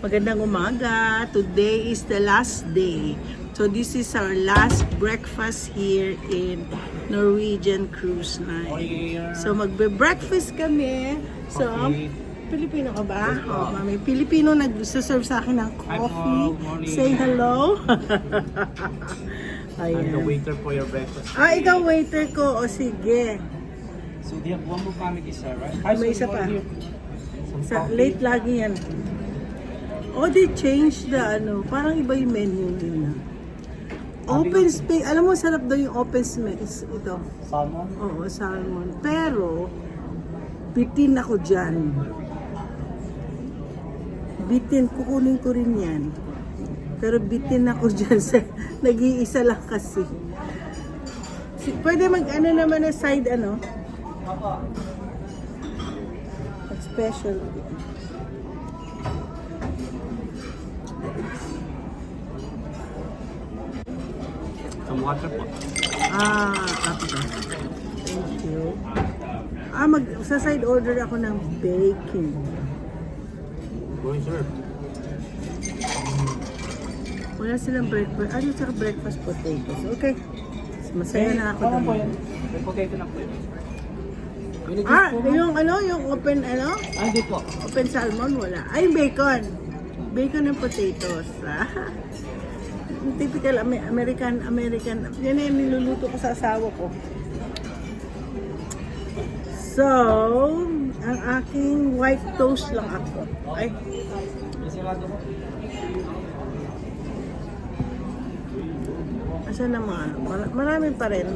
Magandang umaga. Today is the last day. So this is our last breakfast here in Norwegian Cruise Line. So magbe-breakfast kami. So, Pilipino ka ba? Oh, mami. Pilipino nag-serve sa akin ng coffee. Say hello. I'm the Ayan. waiter for your breakfast. Ah, ikaw waiter ko. O sige. So they have one more family, sir, right? May isa pa. Some Sa coffee. late lagi yan. Oh, they changed the parang iba yung menu nila. Open space. Alam mo, sarap daw yung open space. Ito. Salmon? Oo, salmon. Pero, bitin ako dyan. Bitin, kukunin ko rin yan. Pero bitin ako dyan sa nag-iisa lang kasi. Pwede mag-ano naman na side Special. Some water po. After. Thank you. Sa side order ako ng baking. Going, sir. Wala silang breakfast. Tsaka breakfast potatoes. Okay. Masaya na ako Ano po doon. yan? May potato na po yun. Yung open, Hindi po. open salmon, wala. Ay, bacon. Bacon and potatoes. Typical American. Yan yung niluluto ko sa asawa ko. So, ang aking white toast lang ako. Ay, Isigado po. asa naman? Marami pa rin.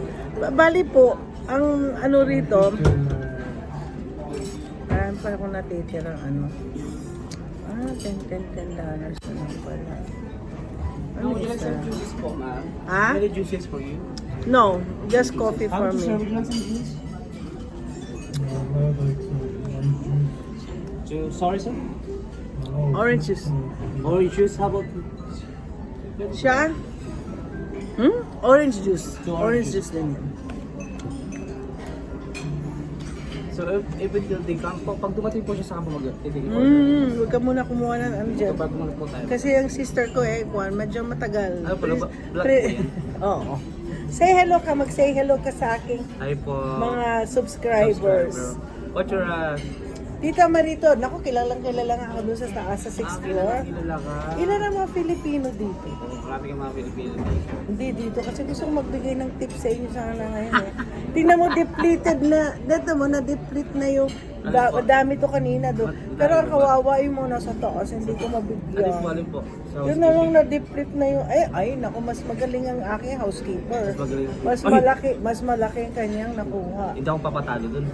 Bali po, ang rito, marami pa akong natitirang $10 na lang pala. No, would you like isa? some juices po, ma'am? Ha? Any juices for you? No, just coffee How for to serve? me. Would you like some juice? Sorry, sir? Orange juice. Orange juice, how about... Siya? Orange juice. Two Orange orange juice din yan. So, if until they come po, pag dumating po siya sa kampo mag-titigil order. Huwag ka muna kumuha ng dyan. Kapag kumalas po tayo. Kasi ang sister ko medyo matagal. Ano pala ba? Black po yan? Oo. Say hello ka, mag-say hello ka sa aking Hi po. mga subscribers. What's your... Tita Marito, naku, kilalang nga ako dun sa taas sa 6th floor. Kilala ka. Ilan ang mga Filipino dito? Marami kang mga Pilipino. Hindi dito kasi gusto kong magbigay ng tips sa inyo sana ngayon Tingnan mo, depleted na. Dito mo, na-deplete na yung dami to kanina doon. Pero ang kawawa yung muna sa taas, hindi ko mabigyan. Alin po? Yun na lang na-deplete na yung, naku, mas magaling ang aking housekeeper. Magaling. Mas malaki ang kanyang nakuha. Hindi ako papatalo dun.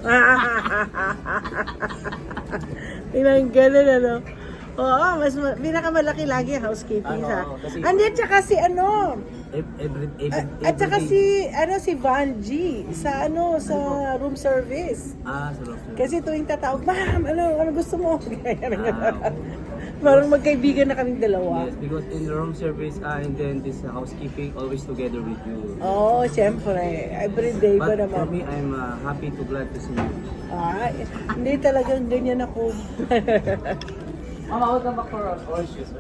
Tingnan, ganun Oo, pinakamalaki lagi ang housekeeping sa. Kasi- Andiyan tsaka si Every at saka day. si Van G sa sa room service. Sarap. Kasi tuwing tatawag, ma'am, ano gusto mo? Parang magkaibigan na kaming dalawa. Yes, because in the room service and then this housekeeping always together with you. Oo, syempre. Everyday ba But for naman? me, I'm happy to glad to see you. Hindi talagang ganyan ako. Mama, welcome back for orange juice.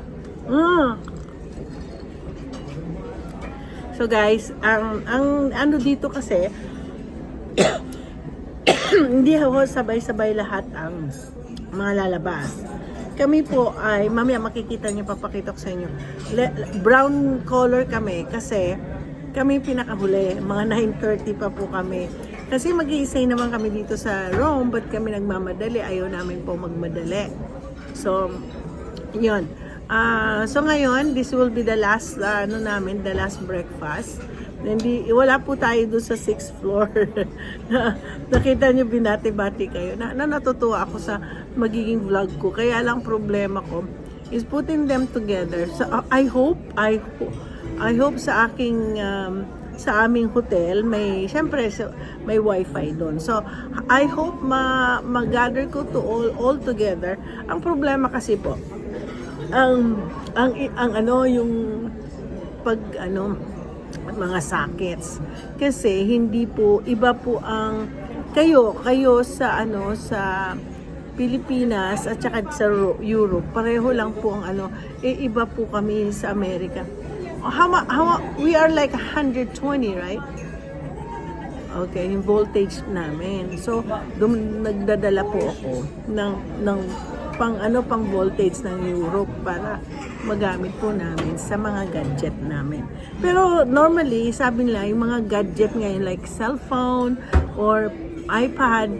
So guys, ang ano dito kasi hindi ako sabay-sabay lahat ang mga lalabas. Kami po ay, mamaya makikita niyo, papakita ko sa inyo. Brown color kami kasi kami pinakahuli, mga 9:30 pa po kami. Kasi mag-iisay naman kami dito sa Rome, but kami nagmamadali, ayaw namin po magmadali. So, yun. So ngayon, this will be the last the last breakfast. Wala po tayo doon sa 6th floor. Nakita niyo, binati-bati kayo. Natutuwa ako sa magiging vlog ko. Kaya lang problema ko is putting them together. So I hope sa aking sa aming hotel syempre may wifi doon. So I hope ma-gather ko to all together. Ang problema kasi po yung pag mga sockets kasi hindi po iba po ang kayo sa Pilipinas at saka sa Europe, pareho lang po ang ano, iba po kami sa Amerika. We are like 120, right? Okay, yung voltage namin. So, nagdadala po ako ng pang voltage ng Europe para magamit po namin sa mga gadget namin. Pero normally, sabi nila, yung mga gadget ngayon like cellphone or iPad,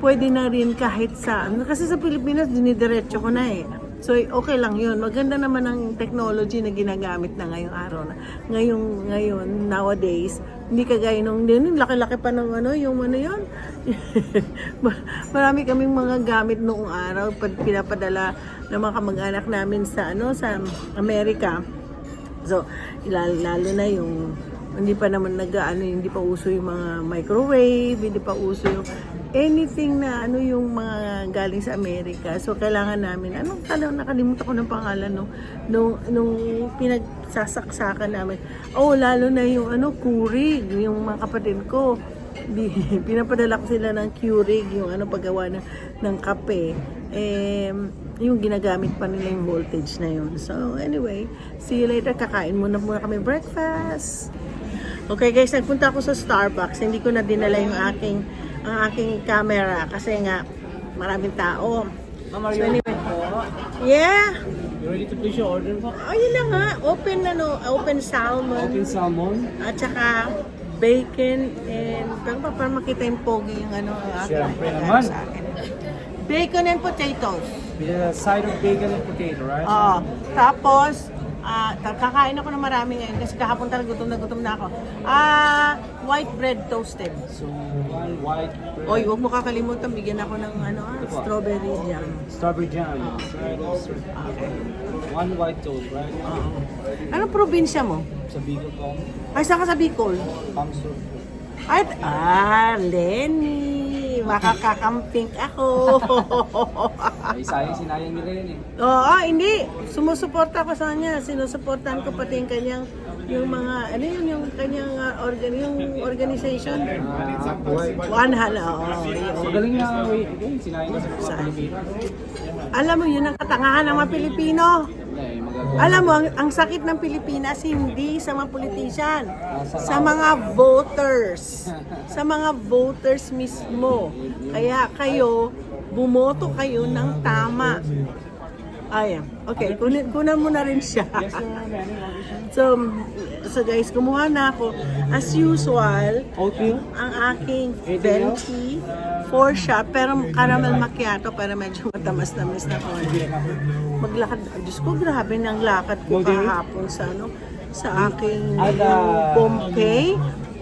pwede na rin kahit saan. Kasi sa Pilipinas, dinidiretso ko na eh. So, okay lang yun. Maganda naman ang technology na ginagamit na ngayong araw na. Ngayon, nowadays, hindi kagaya nung laki-laki pa ng ano, yung ano yun. Marami kaming mga gamit noong araw, pinapadala ng mga kamag-anak namin sa Amerika. So, lalo na yung hindi pa naman hindi pa uso yung mga microwave, hindi pa uso yung anything na yung mga galing sa Amerika. So, kailangan namin, nakalimutan ko ng pangalan nung pinagsasaksakan namin. Lalo na yung Keurig, yung mga kapatid ko. Pinapadala ko sila ng Keurig, yung paggawa ng kape. Yung ginagamit pa nila yung voltage na yun. So, anyway, see you later. Kakain muna kami breakfast. Okay guys, nagpunta ako sa Starbucks. Hindi ko na dinala yung ang aking camera kasi nga maraming tao. Ma'am, are So you anyway, yeah. you ready to place your order po? Yun na nga, open salmon Open salmon. at saka bacon and para makita yung pogi yung ang aking Siyempre regalo naman. sa akin. Bacon and potatoes. With a side of bacon and potato, right? Oo. Tapos, kakain ako ng marami ngayon kasi kahapon talaga gutom na ako. White bread toasted. So, one white bread. Oy, huwag mo kakalimutan, bigyan ako ng strawberry jam. Strawberry jam. Right. Okay. One white toast, right? Anong probinsya mo? Sa Bicol po. Ay, saan ka sa Bicol? Kamsur. Lenny. Makakakamping ako. Ay, sinayang nila yun eh. Oo, hindi. Sumusuporta ko sa kanya. Sinusuportahan ko pati yung kanyang yung kanyang organization. One Hala. Yun. Magaling na, sinayang na sa Pilipinas. Alam mo, yun ang katangahan ng mga Pilipino. Magagawa. Alam mo, ang sakit ng Pilipinas, hindi sa mga politician, sa mga voters. Sa mga voters mismo. Kaya kayo, bumoto kayo ng tama. Ayan. Okay, kunan mo na rin siya. So guys, kumuha na ako. As usual, Oatmeal? ang aking venti, 4 shot, pero caramel macchiato para medyo matamas-tamis na konti. Maglakad, Diyos ko, grabe ng lakad ko kahapon sa aking Pompey.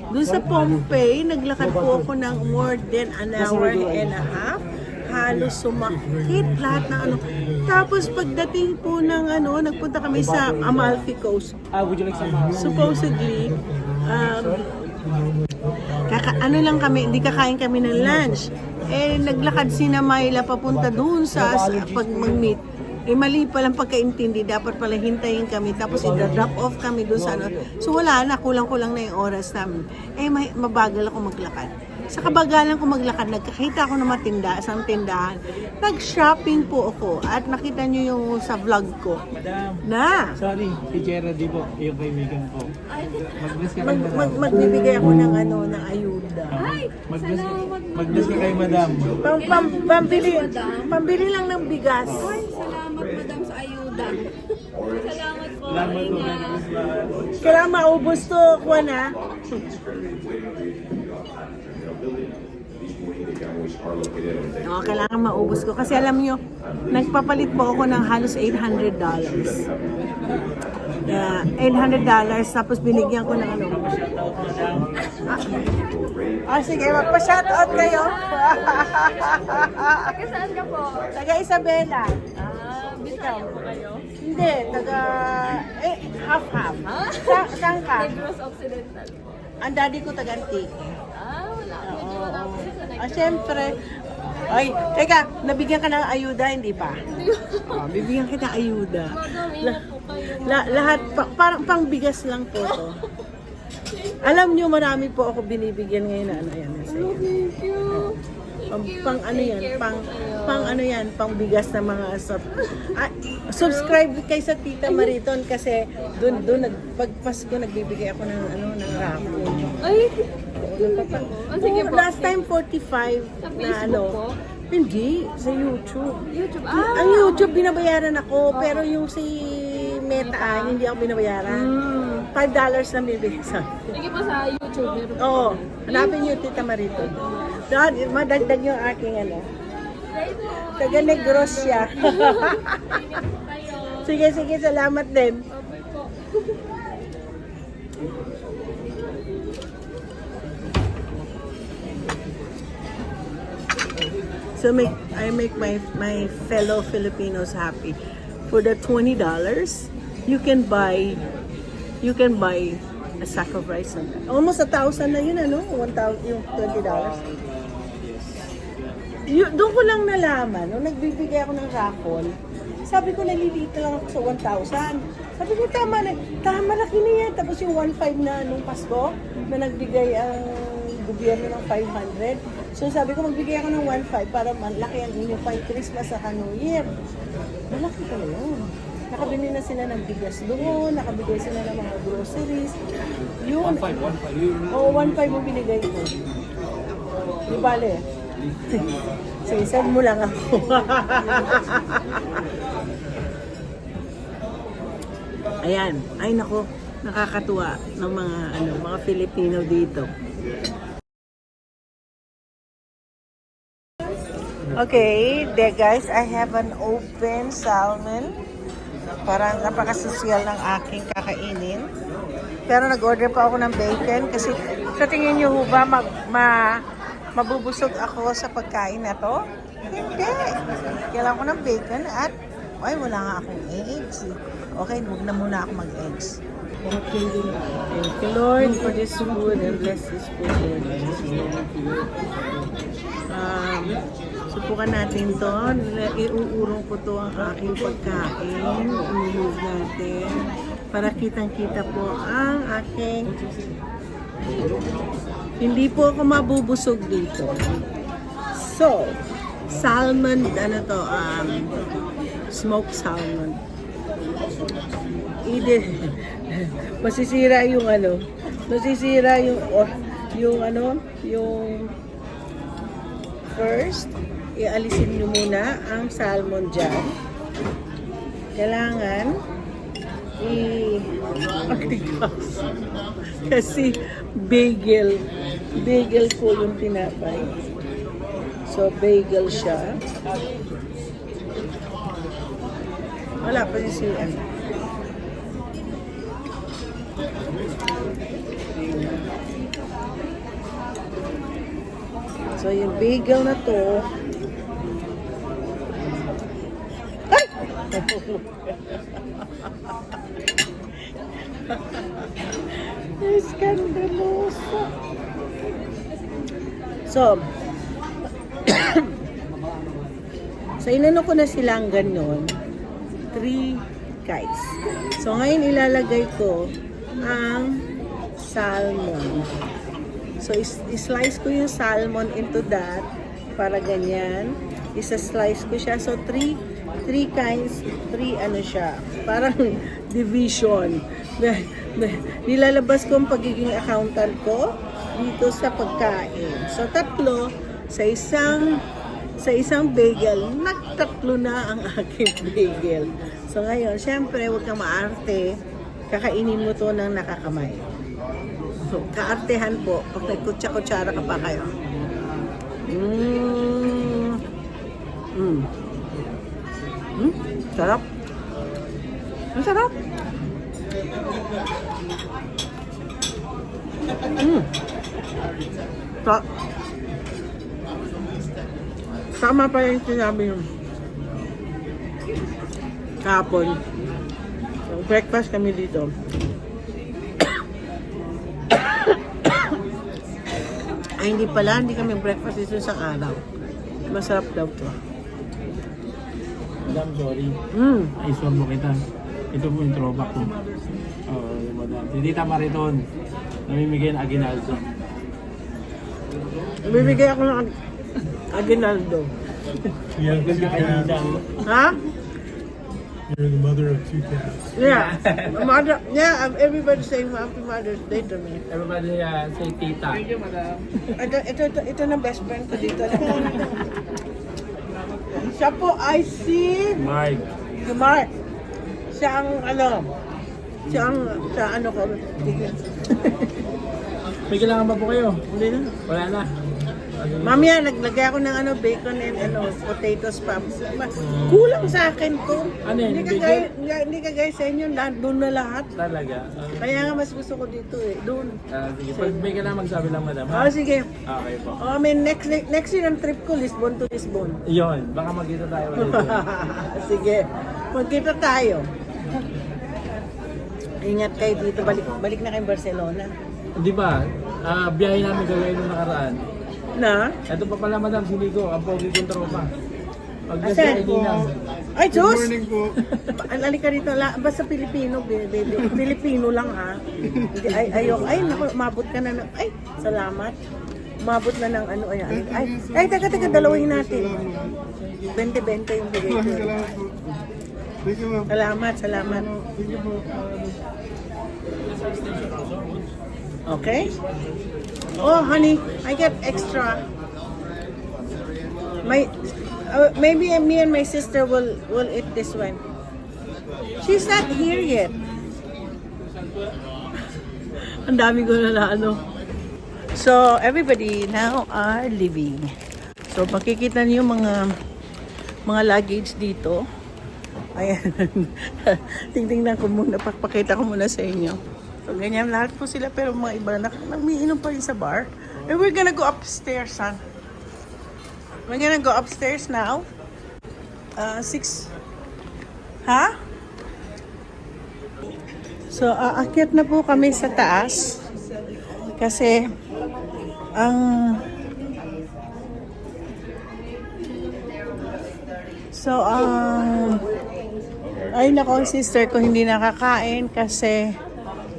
Doon sa Pompey, naglakad po ako ng more than an hour and a half. Halos sumakit lahat ng Tapos pagdating po ng nagpunta kami sa Amalfi Coast. Would you like some? Supposedly, lang kami, hindi kakain kami ng lunch. Naglakad si Mayla papunta doon sa pag mag-meet. Mali palang pagkaintindi, dapat pala hintayin kami, tapos i-drop off kami doon sa So wala na, kulang-kulang na yung oras namin. Mabagal ako maglakad. Sa kabagalan ko maglakad, nagkakita ako ng isang tindahan. Nag-shopping po ako at nakita nyo yung sa vlog ko. Madam. Sorry, si Gerald di po, yung kaibigan ko. Mag-bless ka kay madam. Magbibigay ako ng ayuda. Mag-bless ka kay madam. Pambili lang ng bigas. Salamat, madam, sa ayuda. Salamat po. Kailangan maubos to, Juan, ha? Kailangan maubos ko. Kasi alam nyo, nagpapalit po ako ng halos $800. $800, tapos binigyan ko ng sige, magpa-shoutout kayo. Taga saan ka po? Taga Isabela. Bisaya po kayo? Hindi, half-half. Saan ka? Negros Occidental. Ang daddy ko taga Antique. Wala. Medyo wala po sa Negros. Siyempre. Ay, teka, nabigyan ka ng ayuda, hindi pa? Bibigyan kita ng ayuda. Madam, ingat po kayo. Lahat, parang pang bigas lang po to. Alam nyo, marami po ako binibigyan ngayon na yan. Thank you. Pang ano yan, pang ano yan, pang bigas na mga subscribe kay sa Tita Mariton kasi doon pag Pasko nagbibigay ako ng ano ng raffle. Ay! Sige po. Last time 45 Sa na Facebook ano. po? Hindi, sa YouTube. YouTube. Ang YouTube binabayaran ako, pero yung si Meta, hindi ako binabayaran. $5 lang bibigay sa akin. Sige po sa YouTube. Meron po. Oo, hanapin niyo Tita Mariton. Dahil madagdag yung aking ano. Taga Negros siya. Sige, salamat din. So I make my fellow Filipinos happy. For the $20, you can buy a sack of rice. Almost 1,000 na yun, ano? 1,000 yung $20. Doon ko lang nalaman, nung nagbibigay ako ng raffle, sabi ko naliliit na lang ako sa 1,000. Sabi ko tama, laki na yan. Tapos yung 1,500 na nung Pasko, na nagbigay ang gobyerno ng 500. So sabi ko magbigay ako ng 1,500 para malaki ang inyong Christmas sa New Year. Malaki pala yun. Nakabili na sila ng bigas doon, nakabigay sila ng mga groceries. Yun. 1.5. Oo, 1,500 mo binigay ko. Di bale. Sige, send mo lang ako. Ayan. Ay nako, nakakatuwa ng mga Filipino dito. Okay, there guys, I have an open salmon. Parang napakasosyal ng aking kakainin. Pero nag-order pa ako ng bacon kasi sa tingin niyo ho ba mabubusog ako sa pagkain na to? Hindi. Kailangan ko ng bacon at wala nga akong eggs. Okay, huwag na muna ako mag-eggs. Thank you Lord for this food and bless this food Lord. Subukan natin to. Iuurong ko to ang aking pagkain. Umulog natin. Para kitang-kita po ang aking... Hindi po ako mabubusog dito. So, salmon, smoked salmon. Masisira yung first, ialisin nyo muna ang salmon dyan. Kailangan kasi bagel po yung tinapay. So bagel siya. Wala pa si So, yung bagel na to, ay! Iskandaloso. So, inano ko na silang ganon, 3 kites. So, ngayon ilalagay ko ang salmon. So, slice ko yung salmon into that para ganyan. Isa-slice ko siya. So, 3 kinds, 3 ano siya. Parang division. Nilalabas ko ang pagiging accountant ko dito sa pagkain. So, 3 sa isang bagel, nagtatlo na ang aking bagel. So, ngayon, syempre, huwag kang maarte. Kakainin mo to ng nakakamay. Kaartehan po. Pag may kutsa-kutsara ka pa kayo. Sarap. Ang sarap. Tama pa yung sinabi yung kahapon. Breakfast kami dito. Ay, hindi kami breakfast dito sa araw. Masarap daw to. Madam, sorry. Ay, sorbo kita. Ito po yung throwback ko. Yung madam. Si Tita Mariton, namimigay ng aginaldo. Bibigay ako ng Aguinaldo. You have two cats. Ha? You're the mother of two cats. Yeah. Mother, yeah, everybody saying Happy Mother's Day to me. Everybody say tita. Thank you, madam. Ito na best friend ko dito. Siya po ay si Mark. Mark. Siya ang sa ano ko. May kailangan ba po kayo? Hindi na. Wala na. Mamaya, naglagay ako ng bacon and potatoes pa. Kulang sa akin to. Ano yun, Hindi kagaya sa inyo, doon na lahat. Talaga. Kaya nga mas gusto ko dito eh, doon. Sige, pag may kailangan magsabi lang, madam. Oh, sige. Okay po. Oh, next year ang trip ko, Lisbon to Lisbon. Yun, baka magkita tayo ulit. Sige, magkita tayo. Ingat kayo dito, balik na kayo Barcelona. Di ba? Biyahe namin gagawin nung nakaraan. Na? Ito pa pala, madam, si Nico, ang pogi kong tropa. Pag Asan? Ay, Diyos! Morning po. Alika rito, basta Pilipino, baby. Pilipino lang ha. Ayoko. Ay, naku, umabot ka na ng, ay, salamat. Umabot na ng ano, ay, teka, dalawin natin. 20-20 yung bigay ko. Salamat po. Thank you, ma'am. Salamat. Thank you po. Okay? Oh, honey, I get extra. Maybe me and my sister will eat this one. She's not here yet. Ang dami ko na ano. So, everybody now are leaving. So, makikita niyo mga luggage dito. Ayan. Tingnan ko muna, pakita ko muna sa inyo. So, ganyan lahat po sila, pero mga iba nagmiinom pa rin sa bar. And we're gonna go upstairs, son. We're gonna go upstairs now. 6. Ha? So, aakyat na po kami sa taas. Kasi, ay nako, ang sister ko hindi nakakain kasi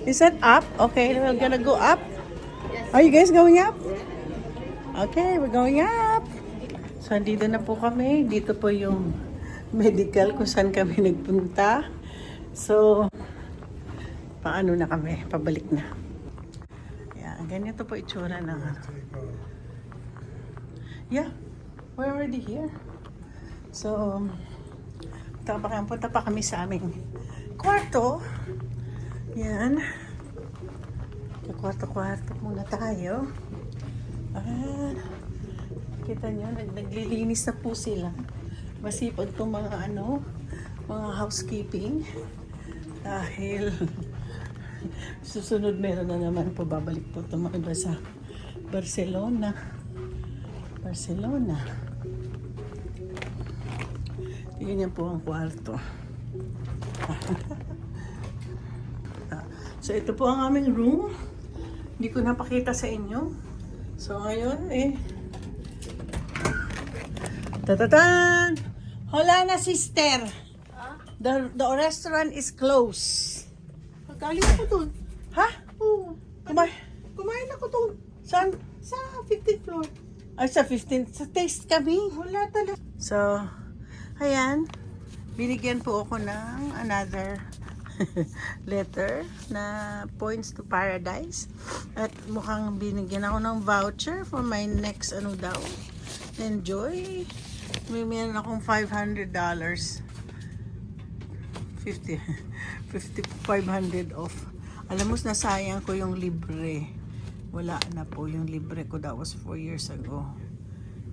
is that up? Okay, we're gonna go up. Are you guys going up? Okay, we're going up. So, dito na po kami. Dito po yung medical kung saan kami nagpunta. So, paano na kami? Pabalik na. Yan, ganito po itsura ng yeah, we're already here. So, punta pa kami sa aming kwarto. Yan. Kwarto-kwarto muna tayo. Kita nyo, naglilinis na po sila. Masipag itong mga mga housekeeping. Dahil susunod meron na naman po, babalik po itong mga iba sa Barcelona. Tingnan po ang kwarto. So, ito po ang aming room. Hindi ko napakita sa inyo. So, ngayon Tatatan! Hola na, sister! The restaurant is closed. Galing ako doon. Ha? Oo. Kumain ako doon. Saan? Sa 15th floor. Ay, sa 15th. Sa taste kami. Wala talaga. So, ayan. Binigyan po ako ng another letter na points to paradise. At mukhang binigyan ako ng voucher for my next enjoy. May meron akong $500. 500 off. Alam mo, nasayang ko yung libre. Wala na po yung libre ko. That was 4 years ago.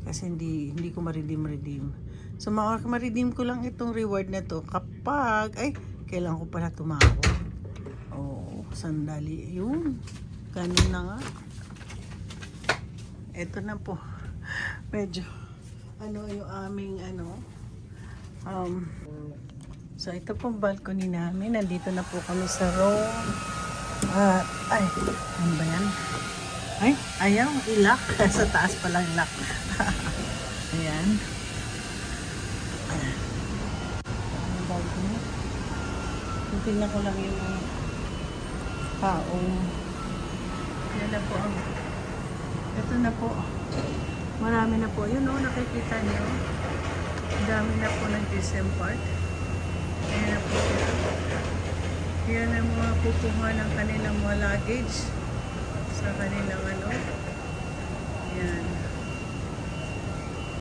Kasi hindi ko ma-redeem. So, ma-redeem ko lang itong reward na to kapag, kailangan ko pala tumawag. Oh, sandali. Yun. Ganun na nga. Ito na po. Medyo, yung aming, so, ito po balcony namin. Nandito na po kami sa room. Ano ba yan? Ayaw, ilock. Sa taas palang lock. Ayan. Ang balcony. Tingnan ko lang yung taong. Yan na po. Ito na po. Marami na po. Yun o, nakikita niyo. Dami na po nag-disembark. Ayan na po sila. Yan ang mga kukuha ng kanilang mga luggage sa kanilang ano.